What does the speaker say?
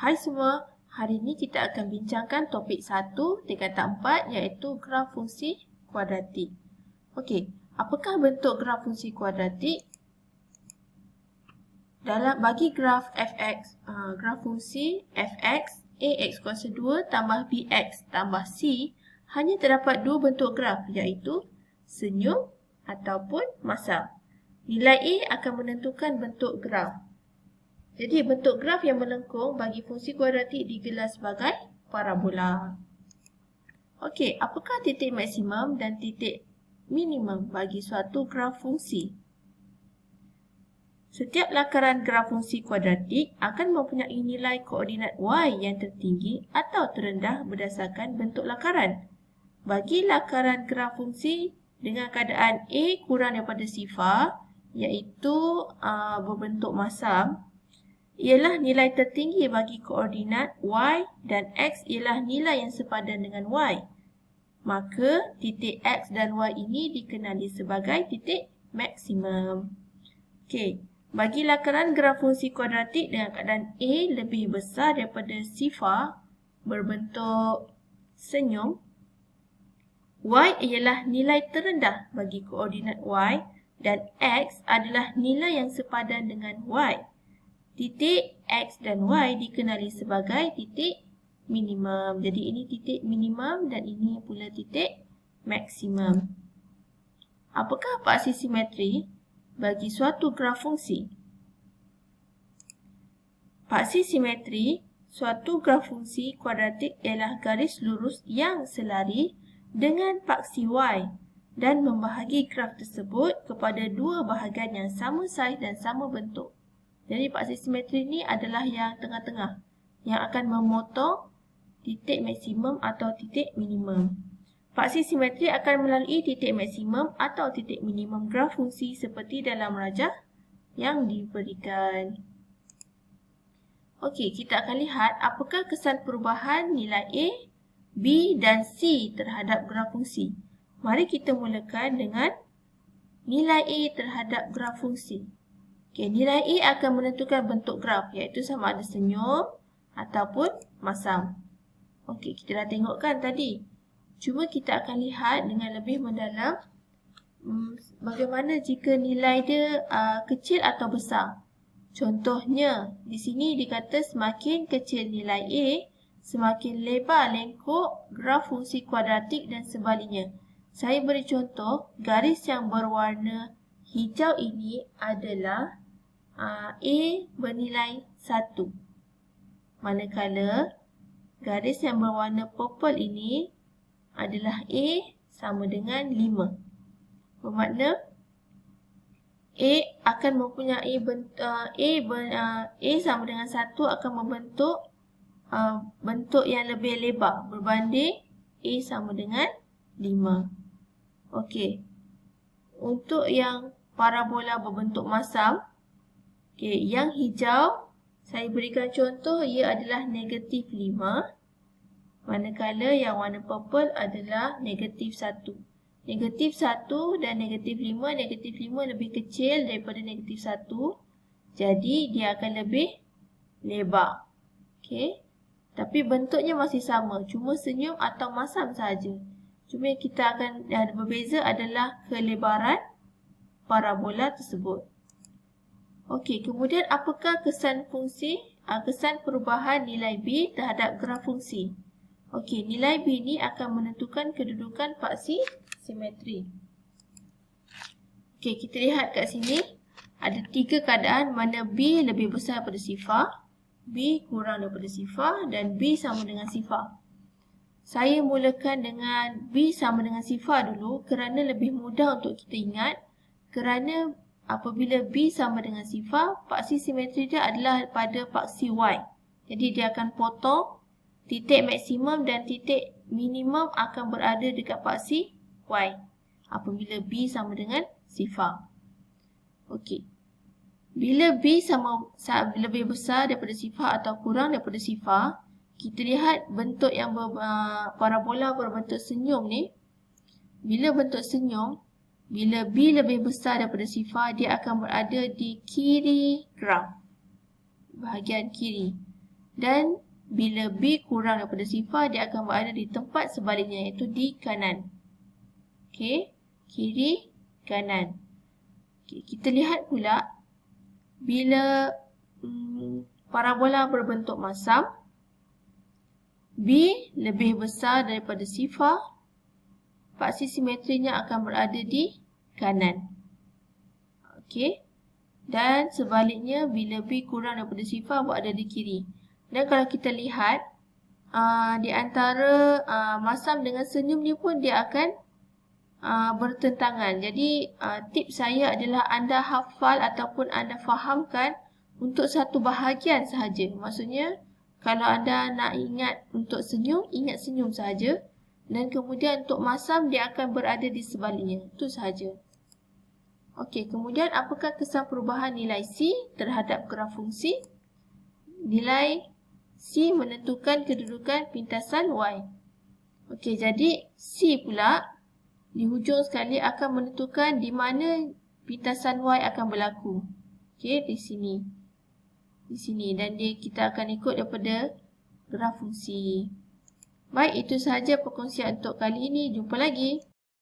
Hai semua, hari ini kita akan bincangkan topik 1 tingkatan 4 iaitu graf fungsi kuadratik. Okey, apakah bentuk graf fungsi kuadratik? Bagi graf fx, graf fungsi fx, ax kuasa 2 tambah bx tambah c, hanya terdapat dua bentuk graf iaitu senyum ataupun masam. Nilai A akan menentukan bentuk graf. Jadi bentuk graf yang melengkung bagi fungsi kuadratik digelar sebagai parabola. Okey, apakah titik maksimum dan titik minimum bagi suatu graf fungsi? Setiap lakaran graf fungsi kuadratik akan mempunyai nilai koordinat y yang tertinggi atau terendah berdasarkan bentuk lakaran. Bagi lakaran graf fungsi dengan keadaan A kurang daripada sifar, iaitu berbentuk masam, ialah nilai tertinggi bagi koordinat y dan x ialah nilai yang sepadan dengan y. Maka titik x dan y ini dikenali sebagai titik maksimum. Okey, bagi lakaran graf fungsi kuadratik dengan keadaan A lebih besar daripada sifar berbentuk senyum, y ialah nilai terendah bagi koordinat y dan x adalah nilai yang sepadan dengan y. Titik x dan y dikenali sebagai titik minimum. Jadi ini titik minimum dan ini pula titik maksimum. Apakah paksi simetri bagi suatu graf fungsi? Paksi simetri suatu graf fungsi kuadratik ialah garis lurus yang selari dengan paksi y dan membahagi graf tersebut kepada dua bahagian yang sama saiz dan sama bentuk. Jadi paksi simetri ini adalah yang tengah-tengah yang akan memotong titik maksimum atau titik minimum. Paksi simetri akan melalui titik maksimum atau titik minimum graf fungsi seperti dalam rajah yang diberikan. Okey, kita akan lihat apakah kesan perubahan nilai A, B dan C terhadap graf fungsi. Mari kita mulakan dengan nilai A terhadap graf fungsi. Okey, nilai A akan menentukan bentuk graf iaitu sama ada senyum ataupun masam. Okey, kita dah tengokkan tadi. Cuma kita akan lihat dengan lebih mendalam bagaimana jika nilai dia kecil atau besar. Contohnya, di sini dikata semakin kecil nilai A, semakin lebar lengkuk graf fungsi kuadratik dan sebaliknya. Saya beri contoh, garis yang berwarna hijau ini adalah A bernilai 1. Manakala garis yang berwarna purple ini adalah A sama dengan 5. Bermakna A akan mempunyai A sama dengan 1 akan membentuk bentuk yang lebih lebar berbanding A sama dengan 5. Okey. Untuk yang parabola berbentuk masam, okey, yang hijau saya berikan contoh ia adalah negatif 5. Manakala yang warna purple adalah negatif 1. Negatif 1 dan negatif 5, negatif 5 lebih kecil daripada negatif 1. Jadi dia akan lebih lebar. Okey. Tapi bentuknya masih sama, cuma senyum atau masam saja. Cuma yang kita akan berbeza adalah kelebaran parabola tersebut. Okey, kemudian apakah kesan perubahan nilai B terhadap graf fungsi? Okey, nilai B ni akan menentukan kedudukan paksi simetri. Okey, kita lihat kat sini ada 3 keadaan mana B lebih besar daripada sifar, B kurang daripada sifar dan B sama dengan sifar. Saya mulakan dengan B sama dengan sifar dulu kerana lebih mudah untuk kita ingat. Kerana apabila B sama dengan sifar, paksi simetri dia adalah pada paksi Y. Jadi dia akan potong titik maksimum dan titik minimum akan berada dekat paksi Y apabila B sama dengan sifar. Okey. Bila B lebih besar daripada sifar atau kurang daripada sifar, kita lihat bentuk yang parabola berbentuk senyum ni. Bila bentuk senyum, bila B lebih besar daripada sifar, dia akan berada di kiri graf. Bahagian kiri. Dan bila B kurang daripada 0, dia akan berada di tempat sebaliknya, iaitu di kanan. Okey, kiri, kanan. Okay, kita lihat pula bila parabola berbentuk masam, B lebih besar daripada 0, paksi simetrinya akan berada di kanan. Okey. Dan sebaliknya bila B kurang daripada 0 berada di kiri. Dan kalau kita lihat di antara masam dengan senyum ni pun dia akan bertentangan. Jadi tips saya adalah anda hafal ataupun anda fahamkan untuk satu bahagian sahaja. Maksudnya kalau anda nak ingat untuk senyum, ingat senyum sahaja. Dan kemudian untuk masam dia akan berada di sebaliknya. Itu sahaja. Okey, kemudian apakah kesan perubahan nilai C terhadap graf fungsi? Nilai C menentukan kedudukan pintasan Y. Okey, jadi C pula di hujung sekali akan menentukan di mana pintasan Y akan berlaku. Okey, di sini. Di sini dan kita akan ikut daripada graf fungsi. Baik, itu sahaja perkongsian untuk kali ini. Jumpa lagi.